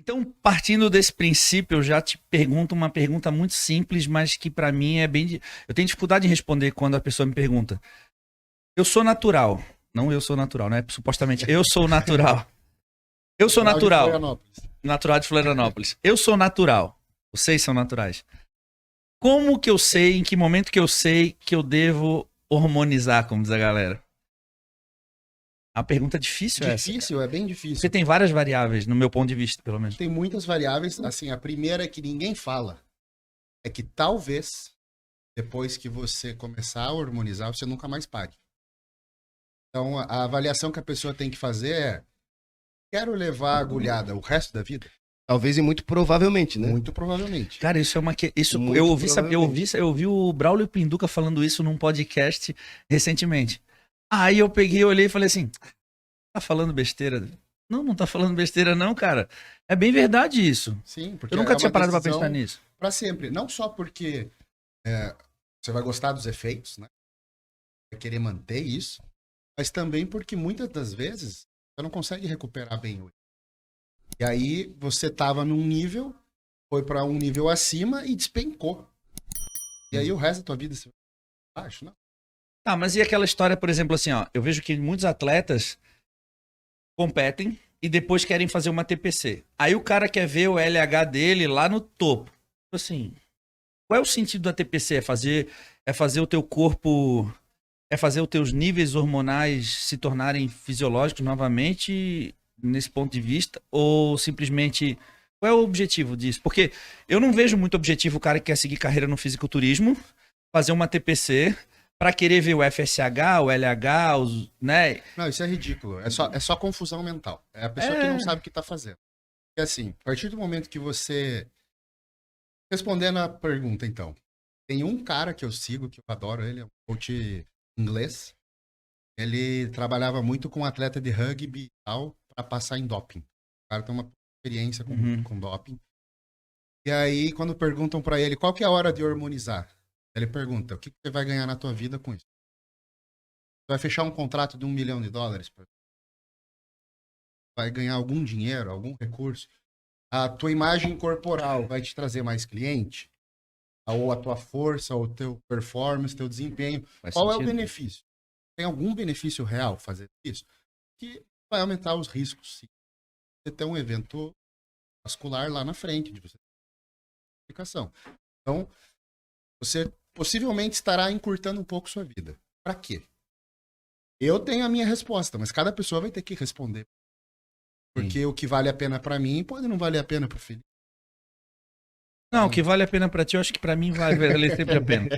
Então, partindo desse princípio, eu já te pergunto uma pergunta muito simples, mas que pra mim é bem. Eu tenho dificuldade em responder quando a pessoa me pergunta. Eu sou natural. Não, eu sou natural, né? Supostamente, eu sou natural. Eu sou Natural de natural. Florianópolis. Natural de Florianópolis. Eu sou natural. Vocês são naturais. Como que eu sei, em que momento que eu sei que eu devo hormonizar, como diz a galera? É uma pergunta difícil essa, cara. Difícil, é bem Porque difícil. tem várias variáveis, no meu ponto de vista, pelo menos. Tem muitas variáveis. Assim, a primeira é que ninguém fala. É que talvez, depois que você começar a hormonizar, você nunca mais pare. Então, a avaliação que a pessoa tem que fazer é: quero levar a agulhada o resto da vida? Talvez e muito provavelmente, né? Muito provavelmente. Cara, isso é uma isso Muito eu ouvi, provavelmente. eu ouvi o Braulio Pinduca falando isso num podcast recentemente. Aí eu peguei, olhei e falei assim: tá falando besteira? Não, não tá falando besteira não, cara. É bem verdade isso. Sim, porque Eu nunca é tinha uma parado pra decisão pensar nisso. para sempre. Não só porque você vai gostar dos efeitos, né? Vai querer manter isso, mas também porque muitas das vezes você não consegue recuperar bem hoje. E aí você tava num nível, foi para um nível acima e despencou. E aí o resto da tua vida você vai baixo, não? Ah, mas e aquela história, por exemplo, assim, ó, eu vejo que muitos atletas competem e depois querem fazer uma TPC. Aí o cara quer ver o LH dele lá no topo. Assim, qual é o sentido da TPC? É fazer o teu corpo, é fazer os teus níveis hormonais se tornarem fisiológicos novamente nesse ponto de vista? Ou simplesmente, qual é o objetivo disso? Porque eu não vejo muito objetivo o cara que quer seguir carreira no fisiculturismo, fazer uma TPC para querer ver o FSH, o LH, os, né? Não, isso é ridículo. É só confusão mental. É a pessoa que não sabe o que tá fazendo. É assim, a partir do momento que você... Respondendo a pergunta, então. Tem um cara que eu sigo, que eu adoro ele, é um coach inglês. Ele trabalhava muito com atleta de rugby e tal, pra passar em doping. O cara tem uma experiência com doping. E aí, quando perguntam pra ele qual que é a hora de hormonizar, ele pergunta: o que que você vai ganhar na tua vida com isso? Você vai fechar um contrato de US$ 1 milhão? Vai ganhar algum dinheiro, algum recurso? A tua imagem corporal vai te trazer mais cliente? Ou a tua força, ou o teu performance, teu desempenho? Faz Qual é o sentido. benefício? Tem algum benefício real fazer isso? Que vai aumentar os riscos, sim. Você ter um evento vascular lá na frente, de você ter complicação. Então, você possivelmente estará encurtando um pouco sua vida. Para quê? Eu tenho a minha resposta, mas cada pessoa vai ter que responder. Porque o que vale a pena para mim pode não valer a pena para o Felipe. Não, o que vale a pena pra ti, eu acho que pra mim vai valer sempre a pena.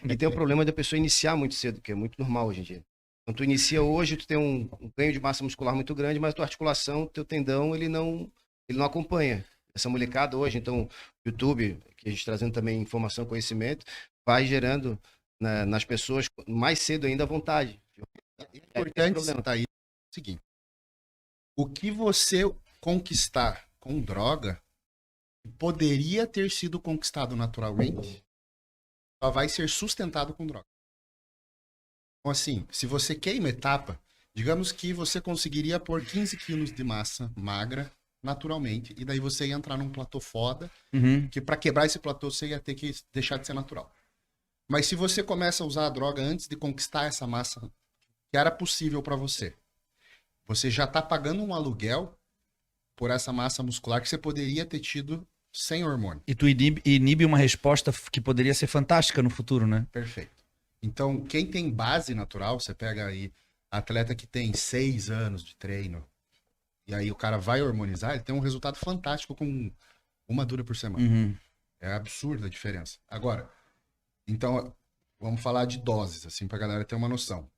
E tem o problema da pessoa iniciar muito cedo, que é muito normal hoje em dia. Quando tu inicia hoje, tu tem um ganho de massa muscular muito grande, mas a tua articulação, teu tendão, ele não acompanha. Essa molecada hoje, então, YouTube, que a gente trazendo também informação, conhecimento, vai gerando nas pessoas mais cedo ainda a vontade. É importante problema. citar isso. É o seguinte: o que você conquistar com droga poderia ter sido conquistado naturalmente, só vai ser sustentado com droga. Então, assim, se você queima etapa, digamos que você conseguiria pôr 15 quilos de massa magra naturalmente, e daí você ia entrar num platô foda, Uhum. que para quebrar esse platô você ia ter que deixar de ser natural. Mas se você começa a usar a droga antes de conquistar essa massa que era possível para você, você já está pagando um aluguel por essa massa muscular que você poderia ter tido sem hormônio. E tu inibe uma resposta que poderia ser fantástica no futuro, né? Perfeito. Então, quem tem base natural, você pega aí atleta que tem 6 anos de treino, e aí o cara vai hormonizar, ele tem um resultado fantástico com uma dura por semana. Uhum. É absurda a diferença. Agora, então, vamos falar de doses, assim, pra galera ter uma noção.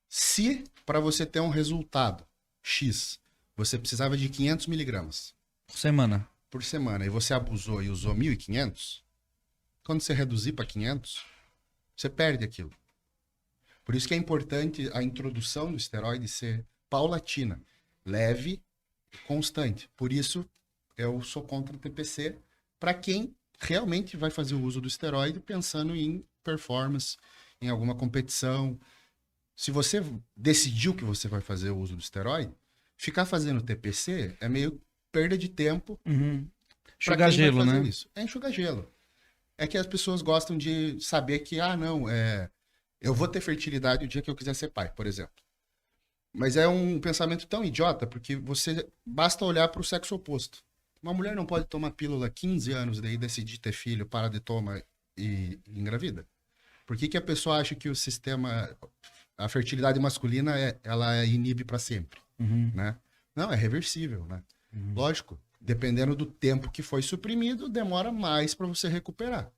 Se para você ter um resultado X, você precisava de 500 miligramas Por semana. por semana e você abusou e usou 1.500, quando você reduzir para 500, você perde aquilo. Por isso que é importante a introdução do esteroide ser paulatina, leve e constante. Por isso eu sou contra o TPC para quem realmente vai fazer o uso do esteroide pensando em performance, em alguma competição. Se você decidiu que você vai fazer o uso do esteroide, ficar fazendo TPC é meio perda de tempo Uhum. pra Enxugar quem vai gelo, fazer né? isso. É enxugar gelo. É que as pessoas gostam de saber que, eu vou ter fertilidade o dia que eu quiser ser pai, por exemplo. Mas é um pensamento tão idiota, porque basta olhar para o sexo oposto. Uma mulher não pode tomar pílula 15 anos, daí decidir ter filho, para de tomar e engravida. Por que que a pessoa acha que o sistema, a fertilidade masculina, ela inibe para sempre, Uhum. né? Não, é reversível, né? Uhum. Lógico, dependendo do tempo que foi suprimido, demora mais para você recuperar.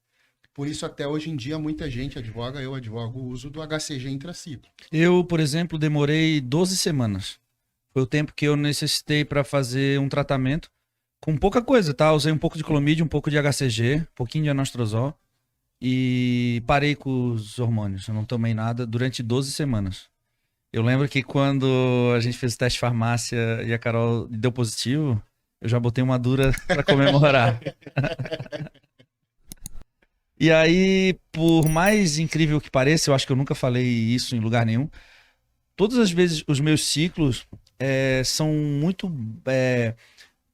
Por isso, até hoje em dia, muita gente advoga, eu advogo o uso do HCG intraciclo. Eu, por exemplo, demorei 12 semanas. Foi o tempo que eu necessitei para fazer um tratamento com pouca coisa, tá? Usei um pouco de clomídia, um pouco de HCG, um pouquinho de anastrozol e parei com os hormônios. Eu não tomei nada durante 12 semanas. Eu lembro que quando a gente fez o teste de farmácia e a Carol deu positivo, eu já botei uma dura para comemorar. E aí, por mais incrível que pareça, eu acho que eu nunca falei isso em lugar nenhum. Todas as vezes os meus ciclos são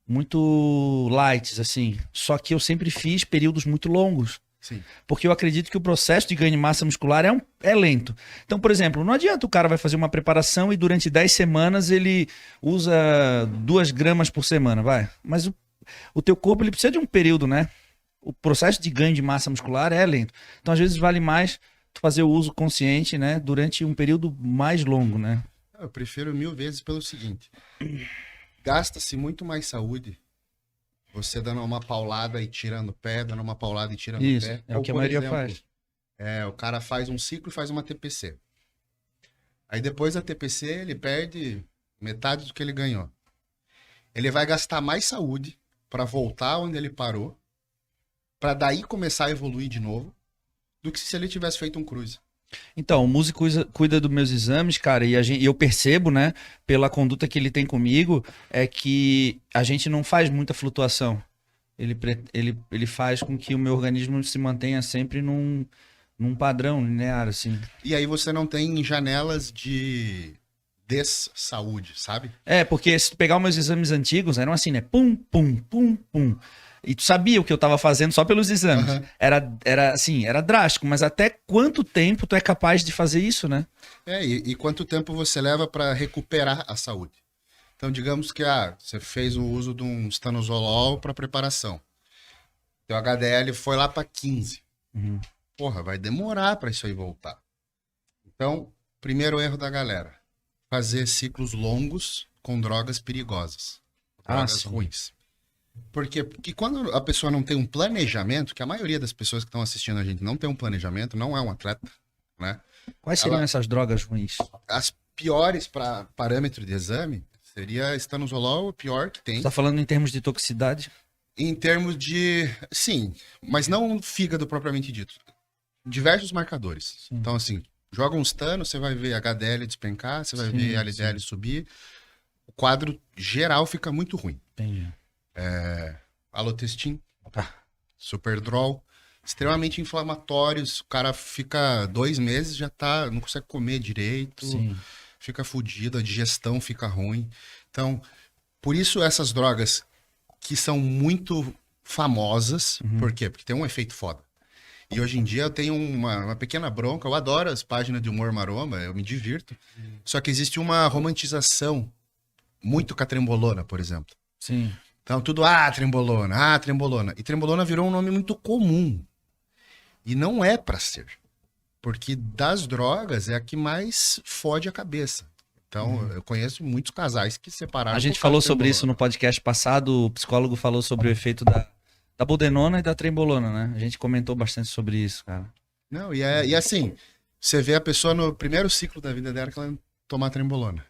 muito lights, assim. Só que eu sempre fiz períodos muito longos. Sim. Porque eu acredito que o processo de ganho de massa muscular é lento. Então, por exemplo, não adianta o cara vai fazer uma preparação e durante 10 semanas ele usa 2 gramas por semana, vai. Mas o teu corpo ele precisa de um período, né? O processo de ganho de massa muscular é lento. Então, às vezes, vale mais tu fazer o uso consciente, né? Durante um período mais longo, né? Eu prefiro 1000 vezes pelo seguinte. Gasta-se muito mais saúde você dando uma paulada e tirando o pé, dando uma paulada e tirando Isso, o pé. é o Ou, que a por maioria exemplo, faz. o cara faz um ciclo e faz uma TPC. Aí depois da TPC ele perde metade do que ele ganhou. Ele vai gastar mais saúde para voltar onde ele parou, para daí começar a evoluir de novo, do que se ele tivesse feito um cruise. Então, o músico cuida dos meus exames, cara, e eu percebo, né, pela conduta que ele tem comigo, é que a gente não faz muita flutuação. Ele faz com que o meu organismo se mantenha sempre num padrão linear, assim. E aí você não tem janelas de des-saúde, sabe? Porque se tu pegar os meus exames antigos, eram assim, né, pum, pum, pum, pum. E tu sabia o que eu tava fazendo só pelos exames. Aham. Era assim, era drástico, mas até quanto tempo tu é capaz de fazer isso, né? E quanto tempo você leva para recuperar a saúde? Então, digamos que você fez o uso de um estanozolol para preparação. Teu HDL foi lá para 15. Uhum. Porra, vai demorar para isso aí voltar. Então, primeiro erro da galera: fazer ciclos longos com drogas perigosas, drogas sim. ruins. Por quê? Porque quando a pessoa não tem um planejamento, que a maioria das pessoas que estão assistindo a gente não tem um planejamento, não é um atleta, né? Quais seriam essas drogas ruins? As piores para parâmetro de exame seria estanozolol, o pior que tem. Você tá falando em termos de toxicidade? Em termos de... Sim, mas não fígado propriamente dito. Diversos marcadores. Sim. Então, assim, joga um stano, você vai ver HDL despencar, você vai Sim, ver LDL subir. O quadro geral fica muito ruim. Entendi. Alotestin, Superdrol, extremamente inflamatórios. O cara fica 2 meses, já não consegue comer direito, Sim. fica fudido, a digestão fica ruim. Então, por isso essas drogas que são muito famosas, por quê? Porque tem um efeito foda. E hoje em dia eu tenho uma pequena bronca, eu adoro as páginas de humor maromba, eu me divirto. Só que existe uma romantização muito com a trembolona, por exemplo. Sim. Então, tudo, trembolona. E trembolona virou um nome muito comum. E não é pra ser. Porque das drogas é a que mais fode a cabeça. Então, eu conheço muitos casais que separaram. A gente por causa falou de sobre isso trembolona. no podcast passado, o psicólogo falou sobre o efeito da budenona e da trembolona, né? A gente comentou bastante sobre isso, cara. Não, e assim, você vê a pessoa no primeiro ciclo da vida dela que ela tomar trembolona.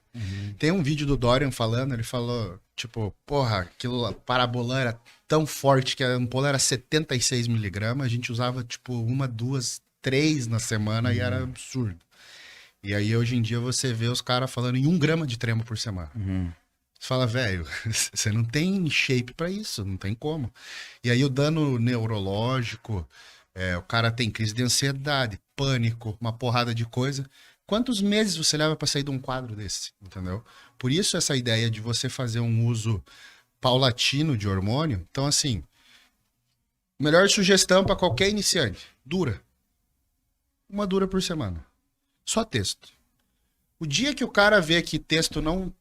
Tem um vídeo do Dorian falando, ele falou, tipo, porra, aquilo, a parabolan era tão forte que a ampola era 76 miligramas, a gente usava, tipo, 1, 2, 3 na semana e era absurdo. E aí, hoje em dia, você vê os caras falando em 1 grama de tremo por semana. Você fala, velho, você não tem shape pra isso, não tem como. E aí, o dano neurológico, o cara tem crise de ansiedade, pânico, uma porrada de coisa. Quantos meses você leva para sair de um quadro desse, entendeu? Por isso essa ideia de você fazer um uso paulatino de hormônio. Então, assim, melhor sugestão para qualquer iniciante: dura. Uma dura por semana. Só texto. O dia que o cara vê que texto não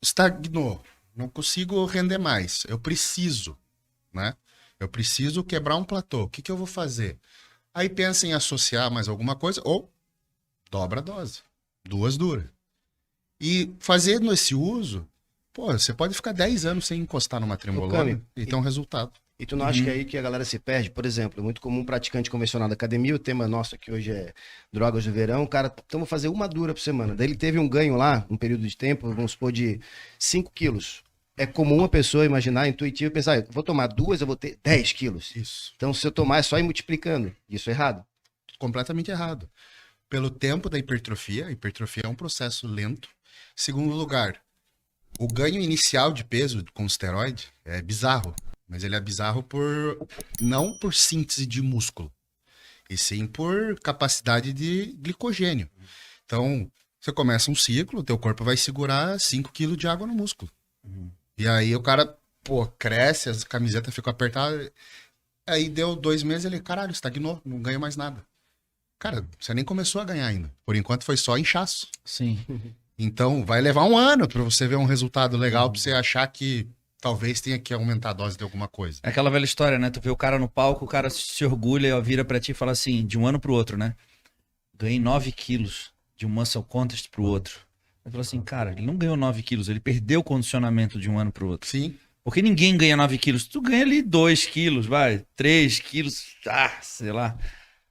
estagnou, não consigo render mais, eu preciso, né? Eu preciso quebrar um platô. O que que eu vou fazer? Aí pensa em associar mais alguma coisa ou dobra a dose. 2 duras. E fazendo esse uso, pô, você pode ficar 10 anos sem encostar numa trembolona Câmbio, e ter um resultado. E tu não acha que é aí que a galera se perde? Por exemplo, é muito comum um praticante convencional da academia, o tema nosso aqui hoje é drogas do verão, o cara, então vou fazer uma dura por semana. Daí ele teve um ganho lá, um período de tempo, vamos supor, de 5 quilos. É comum a pessoa imaginar, intuitivo, pensar, vou tomar 2, eu vou ter 10 quilos. Isso. Então se eu tomar é só ir multiplicando. Isso é errado. Completamente errado. Pelo tempo da hipertrofia, a hipertrofia é um processo lento. Segundo lugar, o ganho inicial de peso com esteroide é bizarro, mas ele é bizarro não por síntese de músculo, e sim por capacidade de glicogênio. Então, você começa um ciclo, o teu corpo vai segurar 5 kg de água no músculo. E aí o cara, pô, cresce, as camisetas ficam apertadas. Aí deu 2 meses, ele, caralho, estagnou, não ganha mais nada. Cara, você nem começou a ganhar ainda. Por enquanto foi só inchaço. Sim. Então vai levar um ano pra você ver um resultado legal, pra você achar que talvez tenha que aumentar a dose de alguma coisa. É aquela velha história, né? Tu vê o cara no palco, o cara se orgulha, ó, vira pra ti e fala assim, de um ano pro outro, né? Ganhei 9 quilos de um muscle contest pro outro. Ele falou assim, cara, ele não ganhou 9 quilos, ele perdeu o condicionamento de um ano pro outro. Sim. Porque ninguém ganha 9 quilos. Tu ganha ali 2 quilos, vai, 3 quilos, sei lá.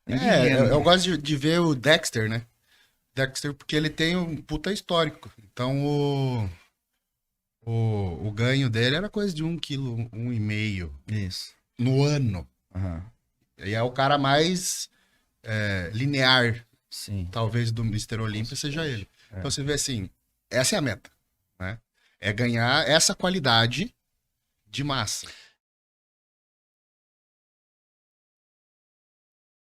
Ninguém ganha. Eu gosto de ver o Dexter, né? Dexter, porque ele tem um puta histórico. Então o ganho dele era coisa de 1 quilo, 1,5 Isso. no ano. Aham. E é o cara mais linear, Sim. talvez, do Mr. Olympia seja ele. Então você vê assim, essa é a meta, né? É ganhar essa qualidade de massa.